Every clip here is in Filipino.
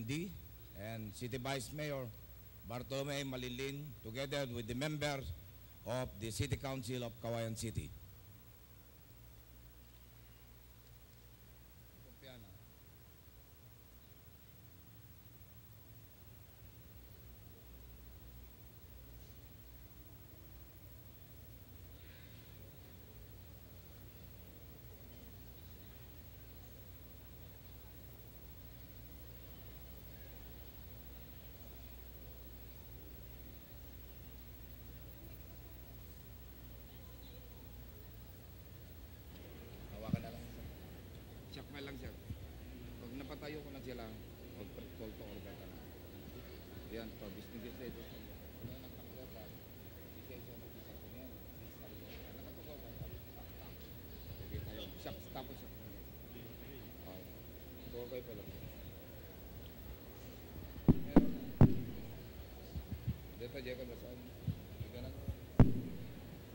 Kawayan D, and City Vice Mayor Bartolome Malilin, together with the members of the City Council of Kawayan City. Hawakan na lang. Siyak na lang siya. Pag napatayo ko na sila, mag-call to order ka na. Yan, to, business dito. Kung yan ang pangkota, lisensya na isa ko yan. Nakatugaw ka. Sige tayo. Siyak, tapos siyak. Okay pala. Meron na. Dito, Jeka, basaan. Ganun.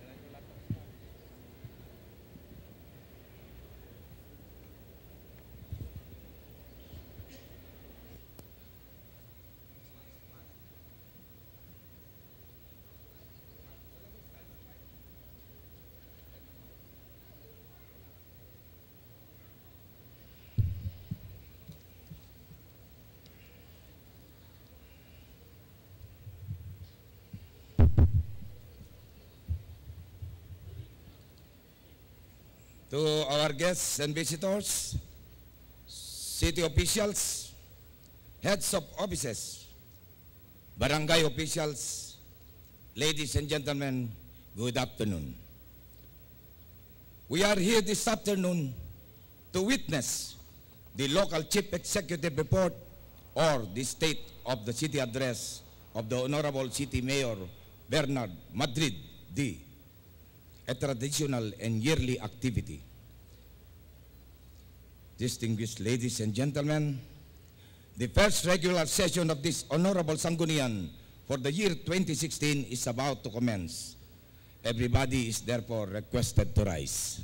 Ganun ko lahat. To our guests and visitors, city officials, heads of offices, barangay officials, ladies and gentlemen, good afternoon. We are here this afternoon to witness the local chief executive report or the state of the city address of the Honorable City Mayor Bernard Madrid D., a traditional and yearly activity. Distinguished ladies and gentlemen, the first regular session of this Honorable Sangguniang for the year 2016 is about to commence. Everybody is therefore requested to rise.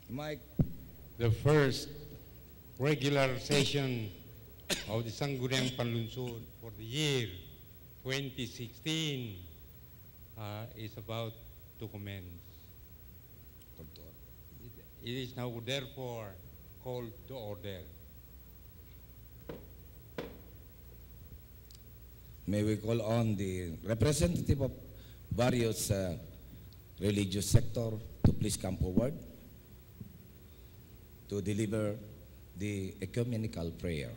Mike. The first regular session of the Sangguniang Panlunsod for the year 2016 is about to commence. It is now therefore called to order. May we call on the representative of various religious sector to please come forward to deliver the ecumenical prayer.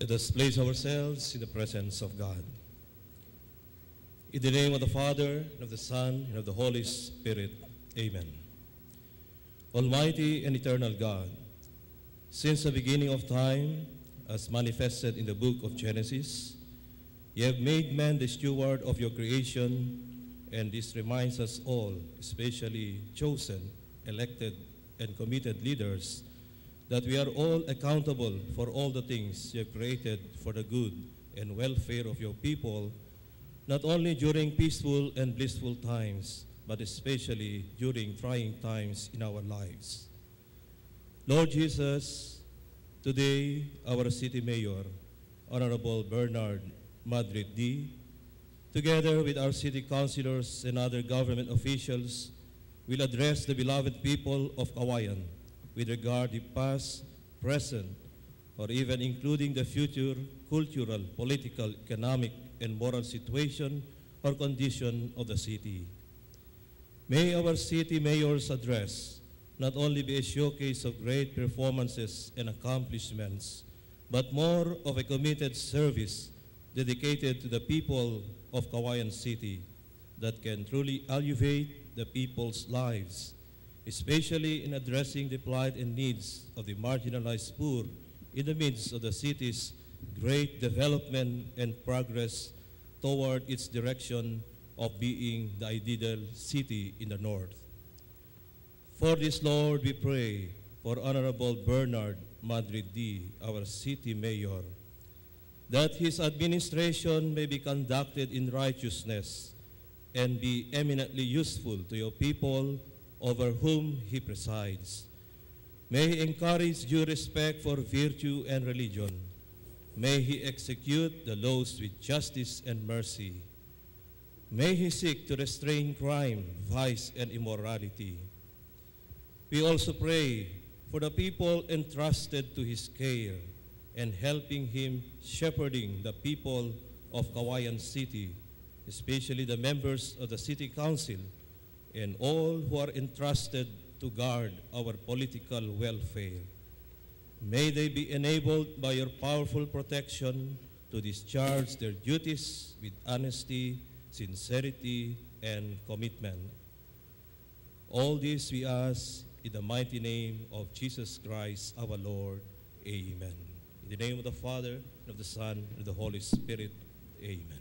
Let us place ourselves in the presence of God. In the name of the Father, and of the Son, and of the Holy Spirit. Amen. Almighty and eternal God, since the beginning of time, as manifested in the book of Genesis, you have made man the steward of your creation, and this reminds us all, especially chosen, elected, and committed leaders, that we are all accountable for all the things you have created for the good and welfare of your people, not only during peaceful and blissful times, but especially during trying times in our lives. Lord Jesus, today our City Mayor, Honorable Bernard Madrid D., together with our city councilors and other government officials, will address the beloved people of Kawayan with regard to past, present, or even including the future cultural, political, economic, and moral situation or condition of the city. May our city mayor's address not only be a showcase of great performances and accomplishments, but more of a committed service dedicated to the people of Kawayan City that can truly elevate the people's lives, especially in addressing the plight and needs of the marginalized poor in the midst of the city's great development and progress toward its direction of being the ideal city in the north. For this, Lord, we pray for Honorable Bernard Madrid D., our city mayor, that his administration may be conducted in righteousness and be eminently useful to your people over whom he presides. May he encourage due respect for virtue and religion. May he execute the laws with justice and mercy. May he seek to restrain crime, vice, and immorality. We also pray for the people entrusted to his care and helping him shepherding the people of Kawayan City, especially the members of the City Council and all who are entrusted to guard our political welfare. May they be enabled by your powerful protection to discharge their duties with honesty, sincerity, and commitment. All this we ask in the mighty name of Jesus Christ our Lord. Amen. In the name of the Father, and of the Son, and of the Holy Spirit. Amen.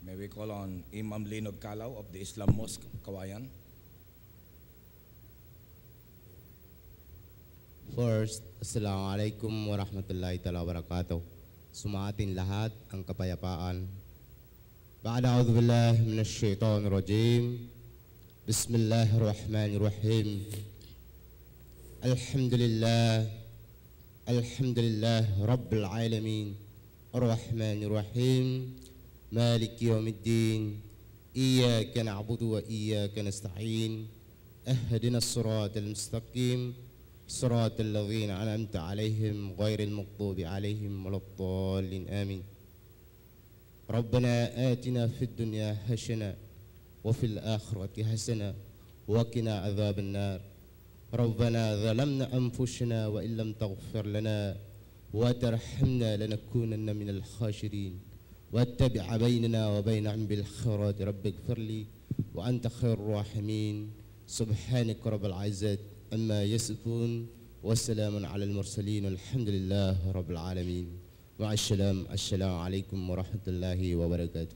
May we call on Imam Linog Calao of the Islam Mosque, Kawayan. First, Assalamualaikum warahmatullahi ta'ala wabarakatuh. Sumatin lahat ang kapayapaan. Ba'da a'udhu billahi minash shaitanir rajim. Bismillahirrahmanirrahim. Alhamdulillah Rabbil alamin. Ar-Rahmanir Rahim. مالك يوم الدين إياك نعبد وإياك نستعين اهدنا الصراط المستقيم صراط الذين أنعمت عليهم غير المغضوب عليهم ولا الضالين آمين ربنا آتنا في الدنيا حسنة وفي الآخرة حسنة وقنا عذاب النار ربنا ظلمنا أنفسنا وإن لم تغفر لنا وترحمنا لنكونن من الخاسرين واتبع بيننا وبينهم بالخيرات رب اغفر لي وأنت خير الراحمين سبحانك رب العزة أما يصفون والسلام على المرسلين الحمد لله رب العالمين مع السلام السلام عليكم ورحمة الله وبركاته.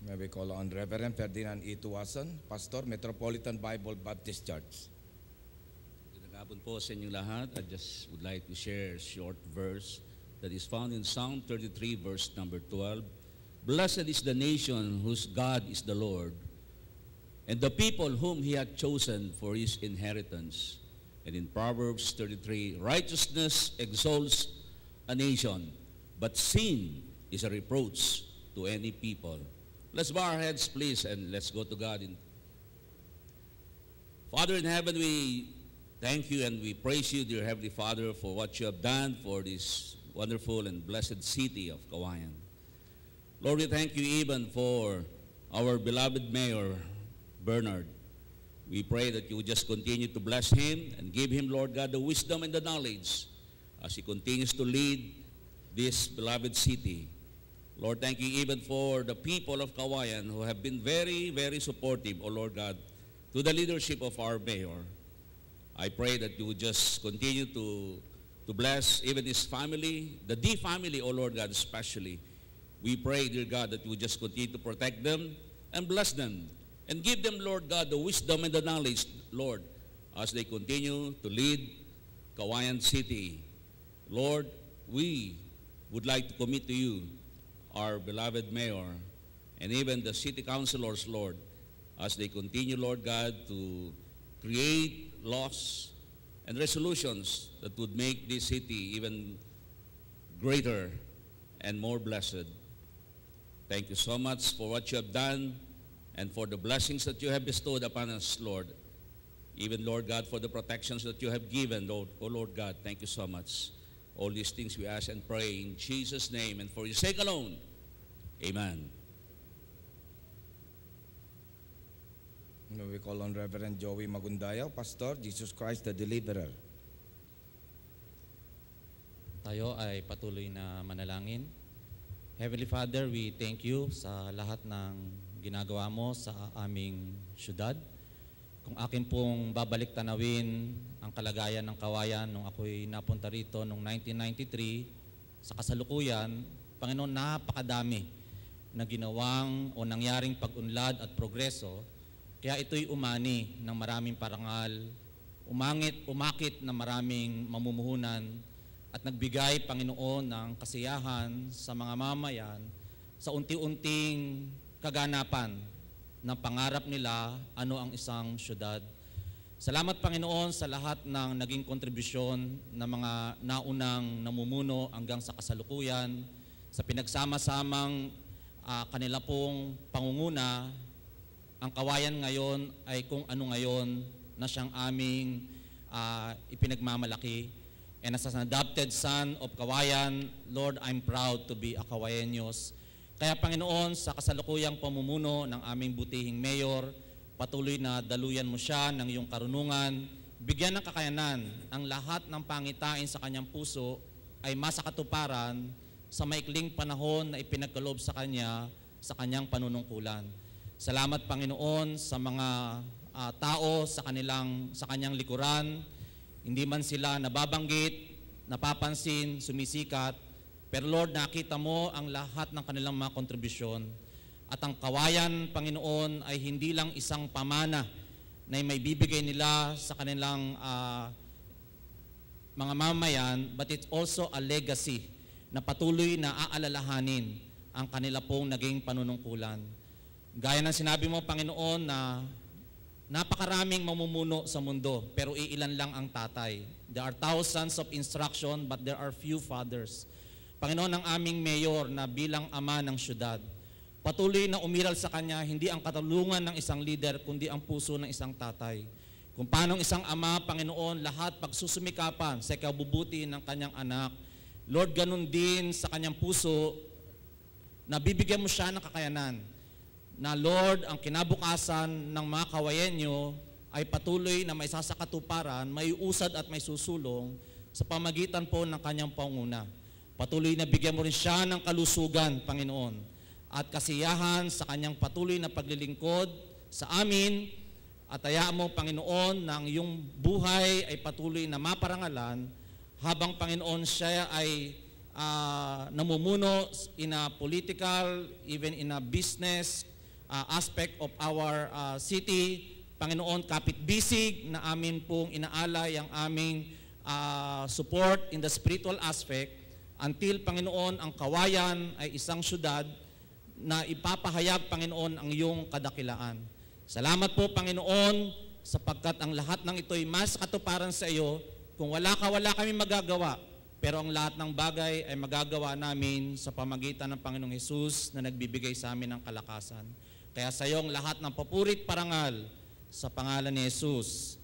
May we call on Reverend Ferdinand E. Tuwasan, Pastor, Metropolitan Bible Baptist Church. Magandang hapon po sa inyong lahat. I just would like to share a short verse that is found in Psalm 33, verse number 12. Blessed is the nation whose God is the Lord, and the people whom he hath chosen for his inheritance. And in Proverbs 33, righteousness exalts a nation, but sin is a reproach to any people. Let's bow our heads, please, and let's go to God. Father in heaven, we thank you and we praise you, dear Heavenly Father, for what you have done for this wonderful and blessed city of Kawayan. Lord, we thank you even for our beloved Mayor, Bernard. We pray that you would just continue to bless him and give him, Lord God, the wisdom and the knowledge as he continues to lead this beloved city. Lord, thank you even for the people of Kawayan who have been very, very supportive, O Lord God, to the leadership of our Mayor. I pray that you would just continue to bless even his family, the D family, O Lord God, especially. We pray, dear God, that you would just continue to protect them and bless them and give them, Lord God, the wisdom and the knowledge, Lord, as they continue to lead Kawayan City. Lord, we would like to commit to you our beloved Mayor and even the city councilors, Lord, as they continue, Lord God, to create laws and resolutions that would make this city even greater and more blessed. Thank you so much for what you have done and for the blessings that you have bestowed upon us, Lord. Even, Lord God, for the protections that you have given, Lord, oh Lord God, thank you so much. All these things we ask and pray in Jesus' name and for your sake alone. Amen. May we call on Reverend Joey Magundayaw, Pastor, Jesus Christ the Deliverer. Tayo ay patuloy na manalangin. Heavenly Father, we thank you sa lahat ng ginagawa mo sa aming syudad. Kung akin pong babalik tanawin ang kalagayan ng Kawayan nung ako'y napunta rito noong 1993, sa kasalukuyan, Panginoon, napakadami na ginawang o nangyaring pag-unlad at progreso, kaya ito'y umani ng maraming parangal, umakit na maraming mamumuhunan, at nagbigay, Panginoon, ng kasiyahan sa mga mamayan sa unti-unting kaganapan ng pangarap nila ano ang isang syudad. Salamat, Panginoon, sa lahat ng naging kontribusyon ng mga naunang namumuno hanggang sa kasalukuyan, sa pinagsama-samang kanila pong pangunguna. Ang Kawayan ngayon ay kung ano ngayon na siyang aming ipinagmamalaki. And as an adopted son of Kawayan, Lord, I'm proud to be a Kawayenyos. Kaya Panginoon, sa kasalukuyang pamumuno ng aming butihing mayor, patuloy na daluyan mo siya ng iyong karunungan, bigyan ng kakayanan ang lahat ng pangitain sa kanyang puso ay masakatuparan sa maikling panahon na ipinagkaloob sa kanya sa kanyang panunungkulan. Salamat, Panginoon, sa mga tao sa kanyang likuran. Hindi man sila nababanggit, napapansin, sumisikat, pero Lord, nakita mo ang lahat ng kanilang mga kontribusyon. At ang Kawayan, Panginoon, ay hindi lang isang pamana na may bibigay nila sa kanilang mga mamayan, but it's also a legacy na patuloy na aalalahanin ang kanila pong naging panunungkulan. Gaya ng sinabi mo, Panginoon, na napakaraming mamumuno sa mundo, pero iilan lang ang tatay. There are thousands of instruction, but there are few fathers. Panginoon, ang aming mayor na bilang ama ng syudad, patuloy na umiral sa kanya, hindi ang katulungan ng isang leader, kundi ang puso ng isang tatay. Kung paano isang ama, Panginoon, lahat pagsusumikapan sa ikabubuti ng kanyang anak. Lord, ganun din sa kanyang puso, na bibigyan mo siya ng kakayanan na Lord, ang kinabukasan ng mga Kawayenyo ay patuloy na may sasakatuparan, may usad at may susulong sa pamagitan po ng kanyang panguna. Patuloy na bigyan mo rin siya ng kalusugan, Panginoon, at kasiyahan sa kanyang patuloy na paglilingkod sa amin, at hayaan mo, Panginoon, na ang iyong buhay ay patuloy na maparangalan habang, Panginoon, siya ay namumuno in a political, even in a business aspect of our city. Panginoon, kapit-bisig na amin pong inaalay ang aming support in the spiritual aspect until, Panginoon, ang Kawayan ay isang syudad na ipapahayag, Panginoon, ang iyong kadakilaan. Salamat po, Panginoon, sapagkat ang lahat ng ito ay mas katuparan sa iyo. Kung wala ka, wala kami magagawa. Pero ang lahat ng bagay ay magagawa namin sa pamagitan ng Panginoong Hesus na nagbibigay sa amin ng kalakasan. Kaya sa iyo ang lahat ng papurit parangal sa pangalan ni Jesus.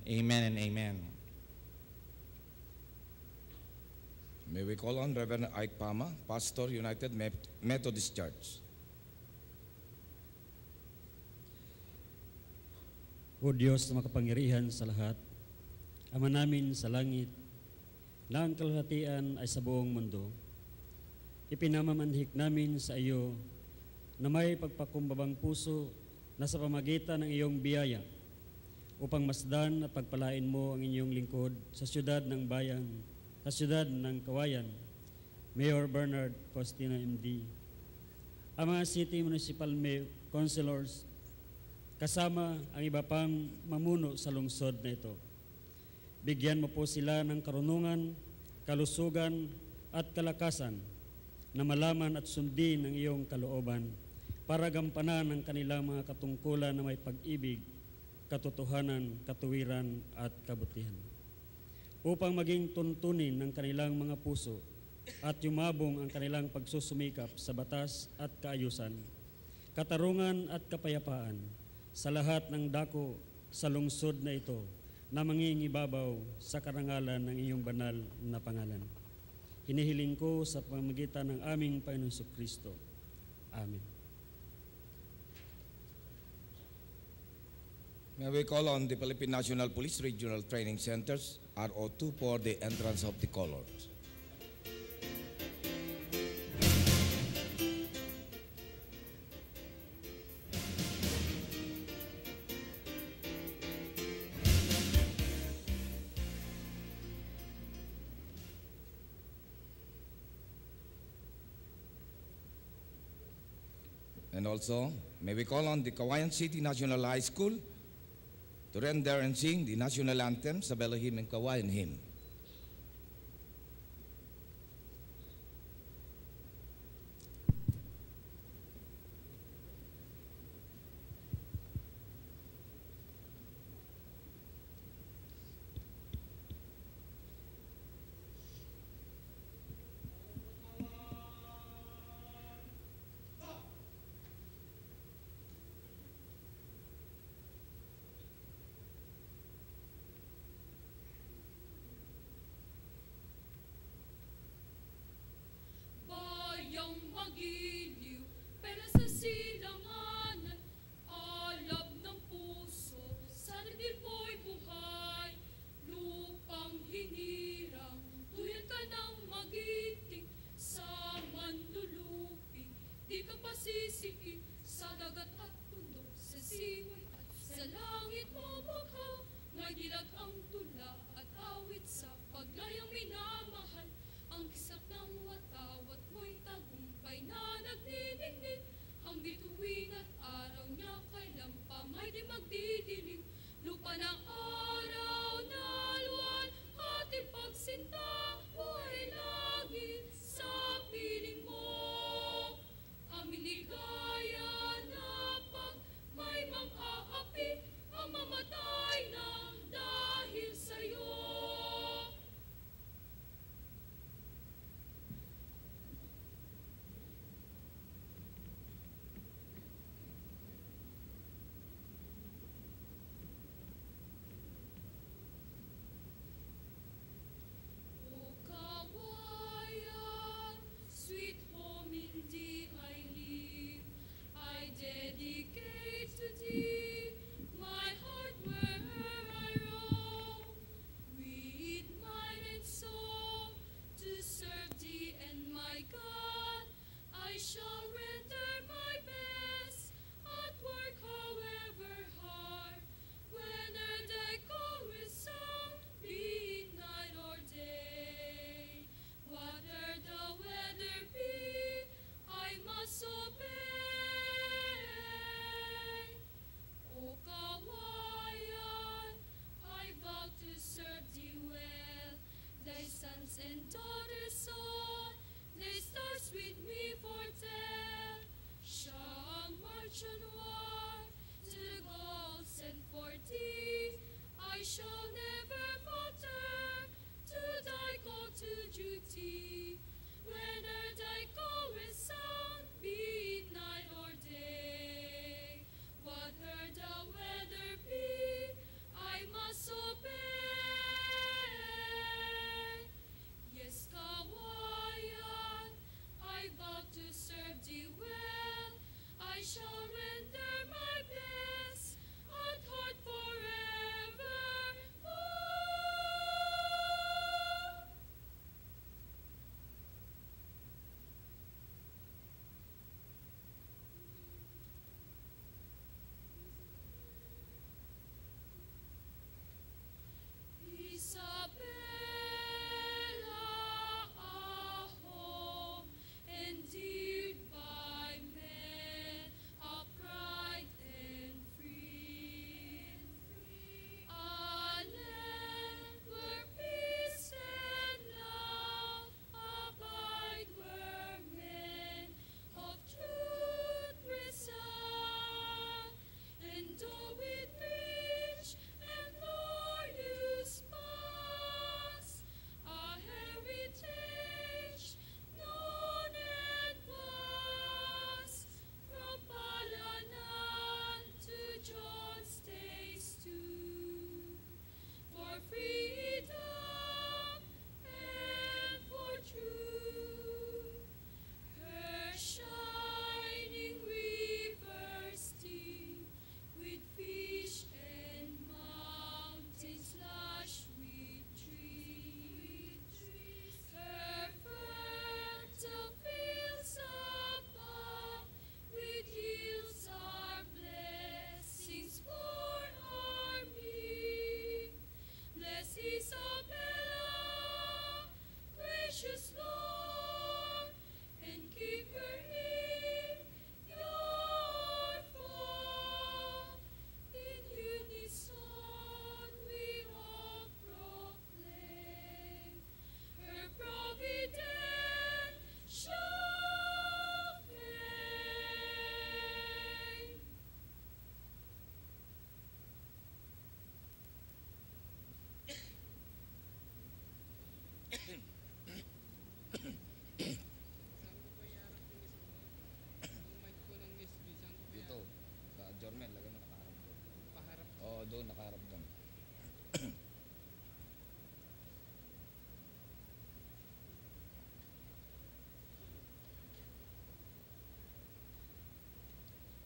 Amen and amen. May we call on Reverend Ike Pama, Pastor, United Methodist Church. O Diyos na makapangyarihan sa lahat, Ama namin sa langit, na ang kalahatian ay sa buong mundo, ipinamamanhik namin sa iyo na may pagpakumbabang puso na sa pamagitan ng iyong biyaya upang masdan at pagpalain mo ang inyong lingkod sa siyudad ng bayan, sa siyudad ng Kawayan, Mayor Bernard Faustino MD, ang mga City Municipal Councilors, kasama ang iba pang mamuno sa lungsod na ito. Bigyan mo po sila ng karunungan, kalusugan at kalakasan na malaman at sundin ang iyong kalooban para gampanan ang kanilang mga katungkulan na may pag-ibig, katotohanan, katuwiran at kabutihan. Upang maging tuntunin ng kanilang mga puso at yumabong ang kanilang pagsusumikap sa batas at kaayusan, katarungan at kapayapaan sa lahat ng dako sa lungsod na ito na mangingibabaw sa karangalan ng iyong banal na pangalan. Hinihiling ko sa pamamagitan ng aming Panginoong Jesucristo. Amen. May we call on the Philippine National Police Regional Training Centers, RO2, for the entrance of the colors. And also, may we call on the Kawayan City National High School to render and sing the national anthem, Sabelo Hymn and Kawayan Hymn.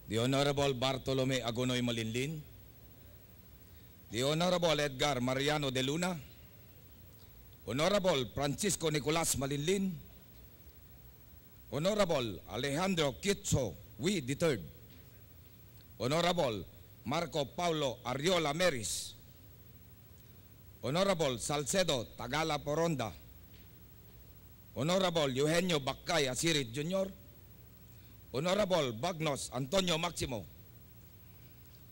the Honorable Bartolome Agonoy Malinlin, the Honorable Edgar Mariano de Luna, Honorable Francisco Nicolas Malinlin, Honorable Alejandro Kitso Wi III, Honorable Marco Paulo Ariola Meris, Honorable Salcedo Tagala Poronda, Honorable Eugenio Baccay Asirit Jr., Honorable Bagnos Antonio Maximo,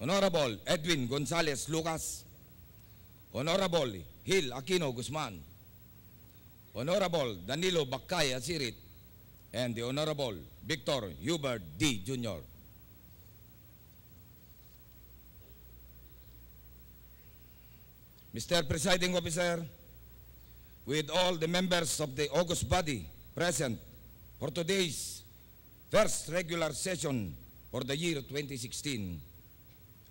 Honorable Edwin Gonzalez Lucas, Honorable Hil Aquino Guzman, Honorable Danilo Baccay Asirit, and the Honorable Victor Hubert D. Jr. Mr. Presiding Officer, with all the members of the August body present for today's first regular session for the year 2016,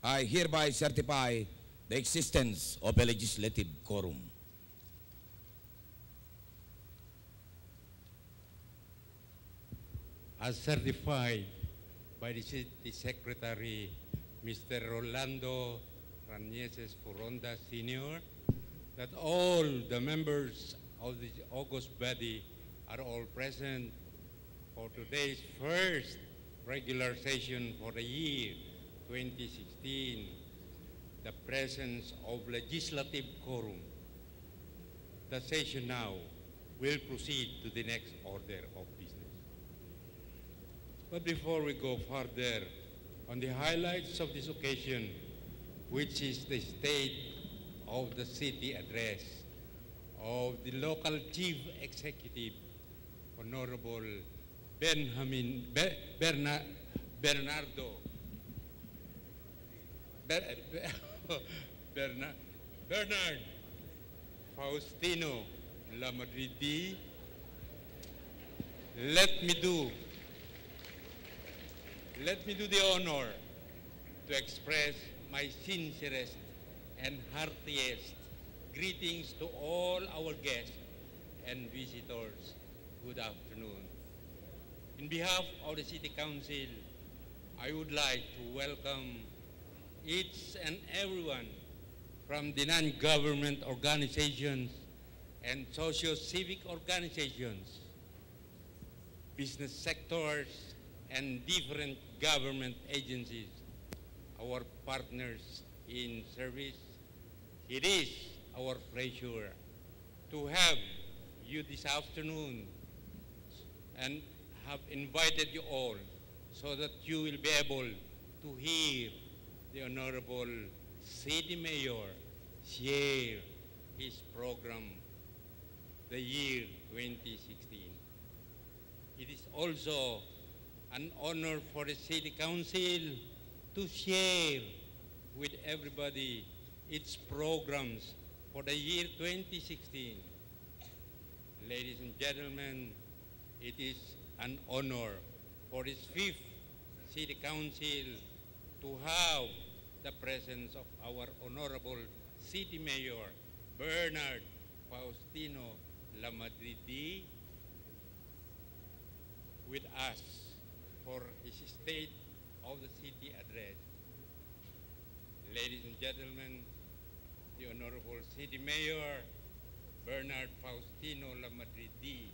I hereby certify the existence of a legislative quorum. As certified by the City Secretary, Mr. Rolando Ranieses Furonda Sr., that all the members of the August body are all present for today's first regular session for the year 2016, the presence of legislative quorum. The session now will proceed to the next order of business. But before we go further on the highlights of this occasion, which is the State of the City Address of the local Chief Executive, Honorable Bernard Faustino Lamadridi, let me do the honor to express my sincerest and heartiest greetings to all our guests and visitors. Good afternoon. In behalf of the City Council, I would like to welcome each and everyone from the non-government organizations and socio-civic organizations, business sectors, and different government agencies, our partners in service. It is our pleasure to have you this afternoon and have invited you all so that you will be able to hear the Honorable City Mayor share his program, the year 2016. It is also an honor for the City Council to share with everybody its programs for the year 2016. Ladies and gentlemen, it is an honor for this 5th City Council to have the presence of our Honorable City Mayor, Bernard Faustino Lamadridi, with us for his State of the City Address. Ladies and gentlemen, the Honorable City Mayor, Bernard Faustino Lamadridi,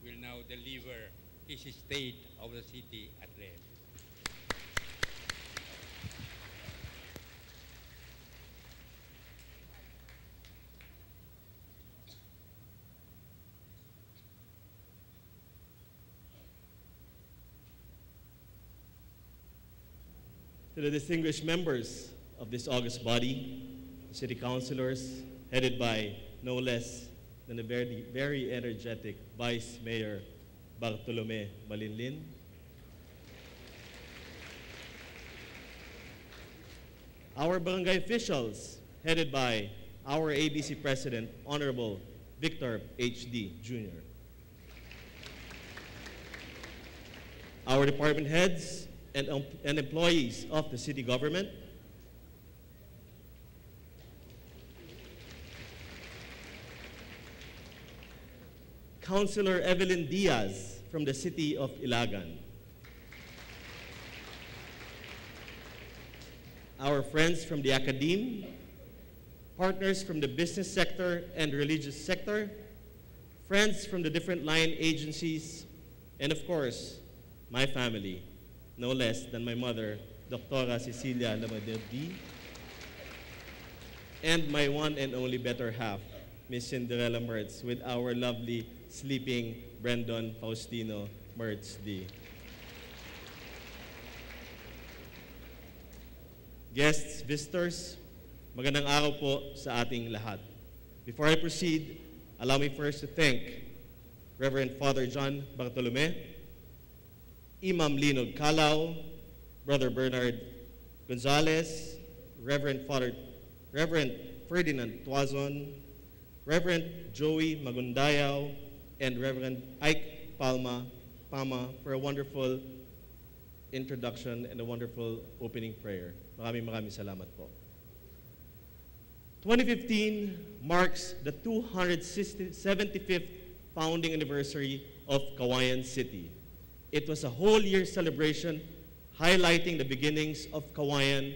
will now deliver his State of the City Address. To the distinguished members of this august body, city councilors, headed by no less than the very energetic Vice Mayor Bartolome Malinlin, our barangay officials, headed by our ABC President, Honorable Victor H.D. Jr., our department heads and employees of the city government, Councilor Evelyn Diaz from the city of Ilagan, our friends from the academe, partners from the business sector and religious sector, friends from the different line agencies, and of course, my family, no less than my mother, Dr. Cecilia Lamaderdi, and my one and only better half, Miss Cinderella Mertz, with our lovely sleeping Brandon Faustino Mertz D. Guests, visitors, magandang araw po sa ating lahat. Before I proceed, allow me first to thank Reverend Father John Bartolome, Imam Linog Calao, Brother Bernard Gonzalez, Reverend Ferdinand Tuazon, Reverend Joey Magundayao, and Reverend Ike Pama for a wonderful introduction and a wonderful opening prayer. Maraming salamat po. 2015 marks the 275th founding anniversary of Cauayan City. It was a whole year celebration highlighting the beginnings of Cauayan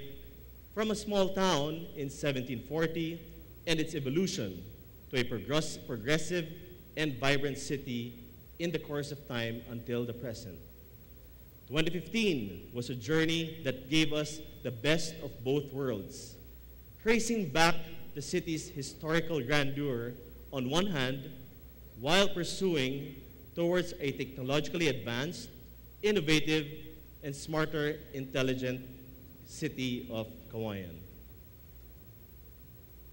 from a small town in 1740 and its evolution to a progressive and vibrant city in the course of time until the present. 2015 was a journey that gave us the best of both worlds, tracing back the city's historical grandeur on one hand, while pursuing towards a technologically advanced, innovative, and smarter, intelligent city of Cauayan.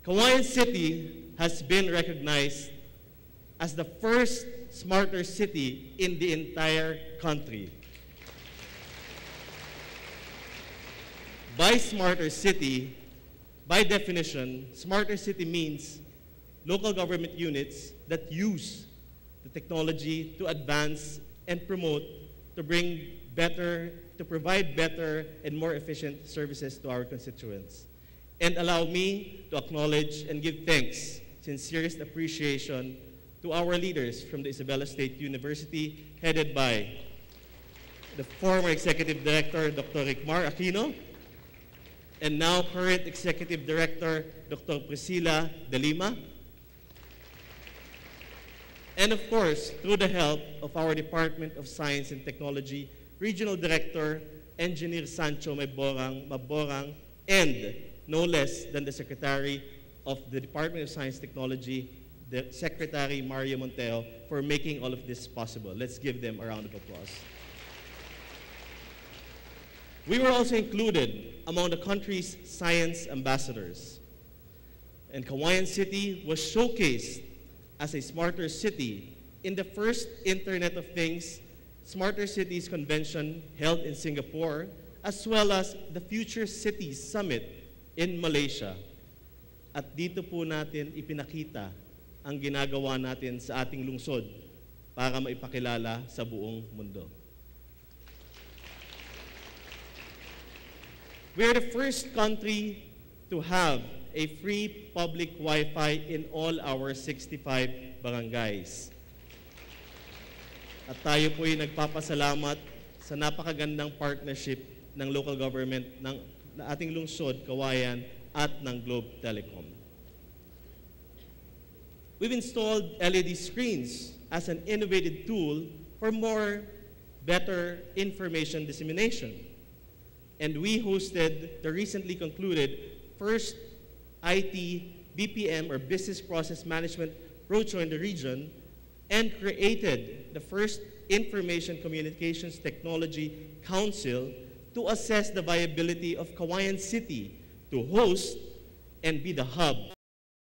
Cauayan City has been recognized as the first smarter city in the entire country. By smarter city, by definition, smarter city means local government units that use the technology to advance and promote to provide better and more efficient services to our constituents. And allow me to acknowledge and give thanks, sincerest appreciation to our leaders from the Isabela State University, headed by the former Executive Director, Dr. Ricmar Aquino, and now current Executive Director, Dr. Priscilla De Lima. And of course, through the help of our Department of Science and Technology, Regional Director, Engineer Sancho Maborang, and no less than the Secretary of the Department of Science and Technology, the Secretary Mario Montero, for making all of this possible. Let's give them a round of applause. We were also included among the country's science ambassadors. And Cauayan City was showcased as a smarter city in the first Internet of Things Smarter Cities Convention held in Singapore, as well as the Future Cities Summit in Malaysia. At dito po natin ipinakita ang ginagawa natin sa ating lungsod para maipakilala sa buong mundo. We are the first country to have a free public Wi-Fi in all our 65 barangays. At tayo po ay nagpapasalamat sa napakagandang partnership ng local government ng ating lungsod, Cauayan, at ng Globe Telecom. We've installed LED screens as an innovative tool for better information dissemination. And we hosted the recently concluded first IT BPM, or Business Process Management Roadshow in the region, and created the first Information Communications Technology Council to assess the viability of Cauayan City to host and be the hub